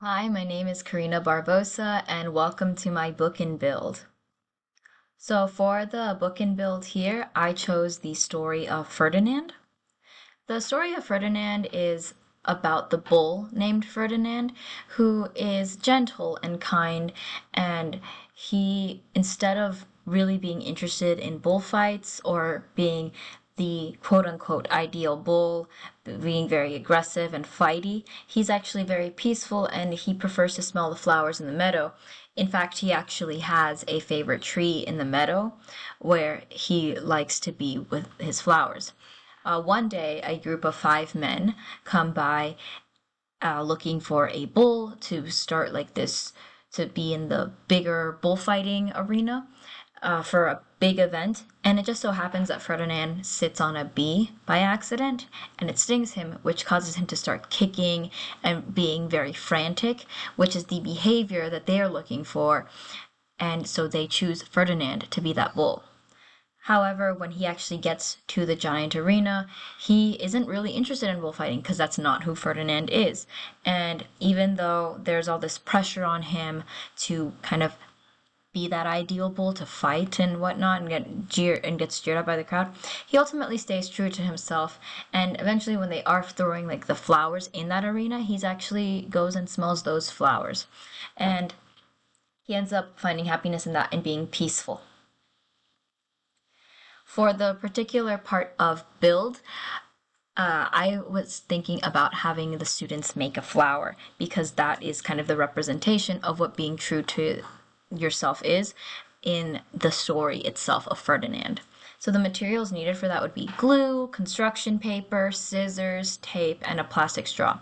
Hi, my name is Karina Barbosa, and welcome to my book and build. So, for the book and build here, I chose the story of Ferdinand. The story of Ferdinand is about the bull named Ferdinand, who is gentle and kind, and instead of really being interested in bullfights or being the quote unquote ideal bull, being very aggressive and fighty, he's actually very peaceful and he prefers to smell the flowers in the meadow. In fact, he actually has a favorite tree in the meadow where he likes to be with his flowers. One day, a group of five men come by looking for a bull to start like this, to be in the bigger bullfighting arena for a big event. And it just so happens that Ferdinand sits on a bee by accident and it stings him, which causes him to start kicking and being very frantic, which is the behavior that they are looking for. And so they choose Ferdinand to be that bull. However, when he actually gets to the giant arena, he isn't really interested in bullfighting because that's not who Ferdinand is. And even though there's all this pressure on him to kind of be that ideal bull to fight and whatnot and gets jeered up by the crowd, he ultimately stays true to himself. And eventually, when they are throwing like the flowers in that arena, he's actually goes and smells those flowers, and he ends up finding happiness in that and being peaceful. For the particular part of build, I was thinking about having the students make a flower because that is kind of the representation of what being true to yourself is in the story itself of Ferdinand. So the materials needed for that would be glue, construction paper, scissors, tape, and a plastic straw.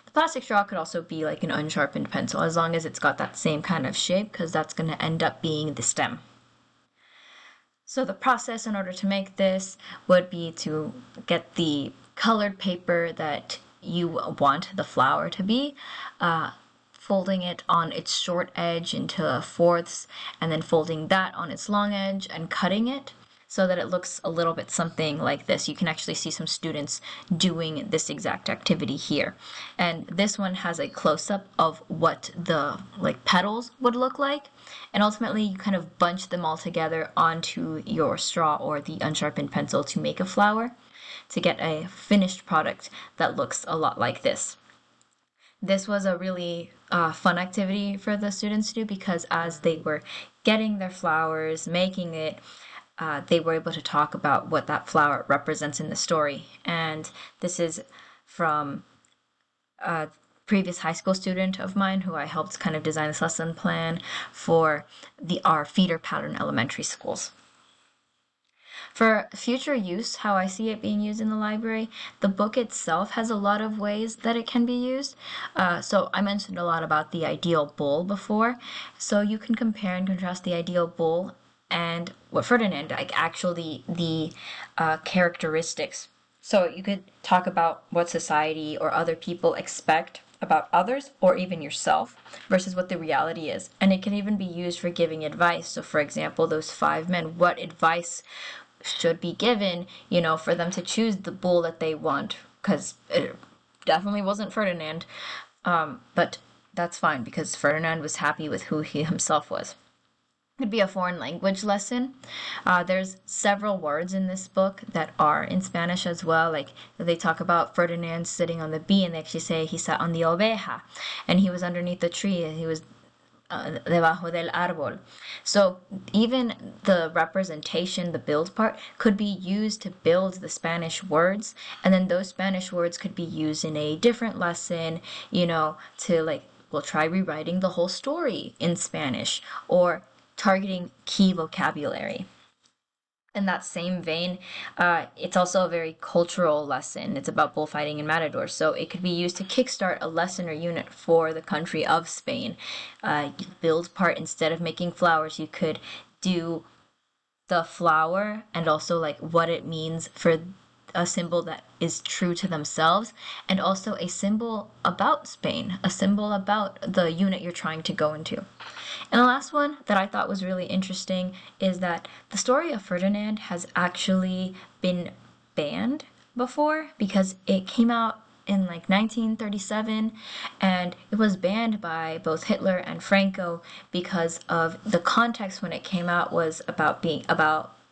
The plastic straw could also be like an unsharpened pencil as long as it's got that same kind of shape because that's going to end up being the stem. So the process in order to make this would be to get the colored paper that you want the flower to be, folding it on its short edge into fourths, and then folding that on its long edge and cutting it so that it looks a little bit something like this. You can actually see some students doing this exact activity here. And this one has a close-up of what the like petals would look like. And ultimately you kind of bunch them all together onto your straw or the unsharpened pencil to make a flower to get a finished product that looks a lot like this. This was a really fun activity for the students to do because as they were getting their flowers, making it, they were able to talk about what that flower represents in the story. And this is from a previous high school student of mine who I helped kind of design this lesson plan for our feeder pattern elementary schools. For future use, how I see it being used in the library, the book itself has a lot of ways that it can be used. So I mentioned a lot about the ideal bull before. So you can compare and contrast the ideal bull and what Ferdinand, like actually the characteristics. So you could talk about what society or other people expect about others or even yourself versus what the reality is. And it can even be used for giving advice. So, for example, those five men, what advice should be given, for them to choose the bull that they want? Because it definitely wasn't Ferdinand. But that's fine because Ferdinand was happy with who he himself was. Could be a foreign language lesson. There's several words in this book that are in Spanish as well. Like they talk about Ferdinand sitting on the bee, and they actually say he sat on the oveja, and he was underneath the tree, and he was debajo del árbol. So even the representation, the build part, could be used to build the Spanish words, and then those Spanish words could be used in a different lesson, to like, we'll try rewriting the whole story in Spanish, or targeting key vocabulary. In that same vein, it's also a very cultural lesson. It's about bullfighting and matadors, so it could be used to kickstart a lesson or unit for the country of Spain. You build part instead of making flowers, you could do the flower and also like what it means for a symbol that is true to themselves, and also a symbol about Spain, a symbol about the unit you're trying to go into. And the last one that I thought was really interesting is that the story of Ferdinand has actually been banned before because it came out in like 1937, and it was banned by both Hitler and Franco because of the context when it came out was about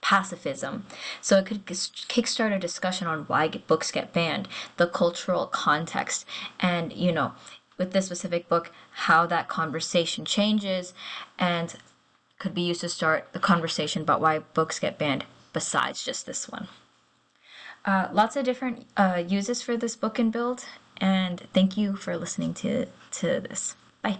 pacifism. So it could kickstart a discussion on why books get banned, the cultural context, and with this specific book, how that conversation changes and could be used to start the conversation about why books get banned besides just this one. Lots of different uses for this book and build, and thank you for listening to this. Bye.